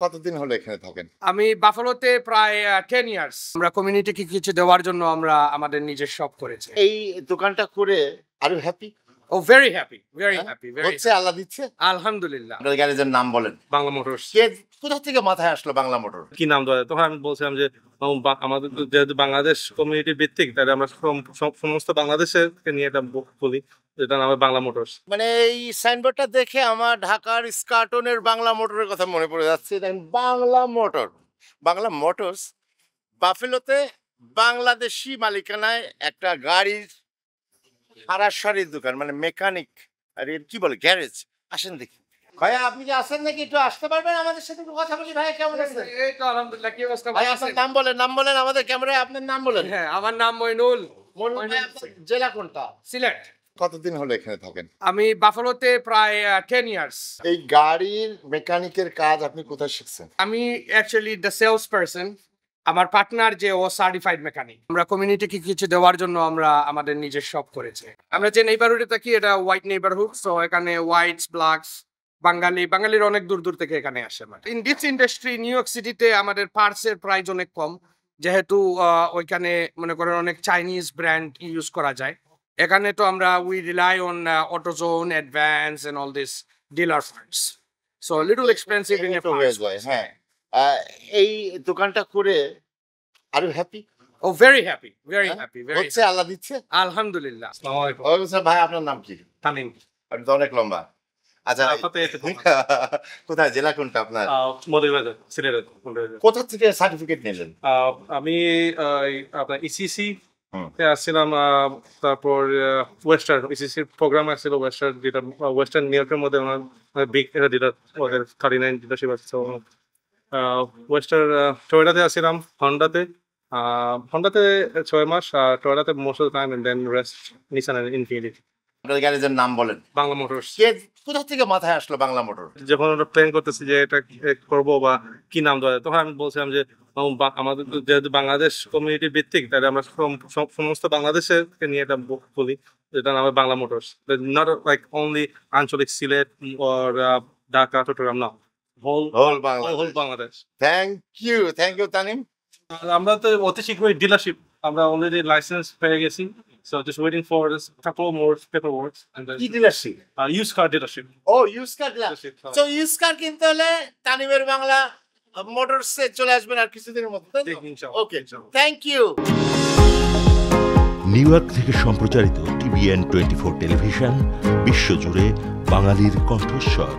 কতদিন হলো এখানে থাকেন? আমি বাফালোতে প্রায় 10 ইয়ার্স। আমরা কমিউনিটিকে কিছু দেওয়ার জন্য আমরা আমাদের নিজের শপ করেছি। এই দোকানটা করে are you happy? Oh very happy, very happy, very হচ্ছে, আল্লাহ দিচ্ছে। আলহামদুলিল্লাহ। আপনার গ্যারেজের নাম বলেন। বাংলা মোটরস। কে কোথা থেকে মাথায় আসলো বাংলা মোটর? কি নাম দেওয়া যায়? তখন আমি বলছিলাম যে আমাদের যেহেতু বাংলাদেশ কমিউনিটি ভিত্তিক, তাহলে আমরা সমস্ত বাংলাদেশের নিয়ে এটা বলি, যেটা নাম বাংলা মোটরস। মানে এই সাইনবোর্ডটা দেখে আমার ঢাকার স্কার্টনের বাংলা মোটরের কথা মনে পড়ে যাচ্ছে। দেখেন, বাংলা মোটর, বাংলা মোটরস বাফেলোতে বাংলাদেশি মালিকানায় একটা গাড়ির সারাসারির দোকান, মানে মেকানিক আর এর কি বলে গ্যারেজ। আসেন দেখি। ভাইয়া, আপনি কি আসেন নাকি? একটু আসতে পারবেন আমাদের সাথে একটু কথা বলি। ভাইয়া কেমন আছেন? এই তো আলহামদুলিল্লাহ। কি অবস্থা? ভাই আপনার নাম বলেন, নাম বলেন আমাদের ক্যামেরায়, আপনার নাম বলেন। হ্যাঁ, আমার নাম মইনুল। মইনুল ভাই, আপনার জেলা কোনটা? সিলেট। কতদিন হলো এখানে থাকেন? আমি বাফালোতে প্রায় 10 ইয়ার্স। এই গাড়ির মেকানিকের কাজ আপনি কোথায় শিখছেন? আমি অ্যাকচুয়ালি দ্য সেলস পারসন। আমার পার্টনার যে ও সার্টিফাইড মেকানিক। আমরা কমিউনিটিকে কিছু দেওয়ার জন্য আমরা আমাদের নিজের শপ করেছি। আমরা যে নেইবারহুডে থাকি এটা হোয়াইট নেইবারহুড, সো এখানে হোয়াইটস, ব্ল্যাকস, বাঙালির অনেক দূর দূর থেকে এখানে আসে। In this industry new York সিটিতে আমাদের পার্টসের প্রাইস অনেক কম, যেহেতু ওইখানে মনে করেন অনেক চাইনিজ ব্র্যান্ড ইউজ করা যায়। এখানে তো আমরা we rely on AutoZone, advance and all this dealer firms, so little expensive in a হয়ে যায়। হ্যাঁ, এই দোকানটা করে are you happy? Oh very happy, very happy, very হচ্ছে, আল্লাহ দিচ্ছে। আলহামদুলিল্লাহ। আসসালামু আলাইকুম। ওয়ালাইকুম আসসালাম। ভাই আপনার নাম কি? তামিম। আপনি তো অনেক লম্বা। আচ্ছা, কোথায়, জেলা কোনটা আপনার? মৌলভীবাজার, সিলেটের মৌলভীবাজার। কোথা থেকে সার্টিফিকেট নিলেন? আমি আপনার ইসিসি আসছিলাম, তারপর ওয়েস্টার্ন ইসিসির প্রোগ্রাম আসছিল, ওয়েস্টার্ন নিউ ইয়র্কের মধ্যে ওনার বিগ ডিলার, ওদের 39 ডিলারশিপ আছে। ওয়েস্টার্ন টয়োটাতে আসছিলাম, হন্ডাতে 6 মাস, আর টয়োটাতে most of the time, and then rest Nissan and Infiniti. আপনার গ্যারেজের নাম বলেন। বাংলা মোটরস। কে কোথা থেকে মাথায় আসলো বাংলা মোটর? যখন আমরা প্ল্যান করতেছি যে এটা করবো বা কি নাম দেওয়া যায়, তখন আমি বলছিলাম যে আমাদের যেহেতু বাংলাদেশ কমিউনিটি ভিত্তিক, তাহলে আমরা সমস্ত বাংলাদেশের নিয়ে এটা বলি, যেটা নাম Bangla motors. Not like only আঞ্চলিক সিলেট or ঢাকা, চট্টগ্রাম, না, whole Bangladesh. Thank you Tanim. আমরা তো অতি শীঘ্রই ডিলারশিপ, আমরা অলরেডি লাইসেন্স পেয়ে গেছি, so just waiting for this couple more paperwork and then কি ডিলারশিপ? used car dealership. ও, use car dealership. So use car কিনতে হলে তানিমের বাংলা মোটরসে চলে আসবেন আর কিছুদিনের মধ্যে। ওকে, থ্যাংক ইউ। নিউ ইয়র্ক থেকে সম্প্রচারিত TVN 24 টেলিভিশন বিশ্বজুড়ে বাঙালির কণ্ঠস্বর।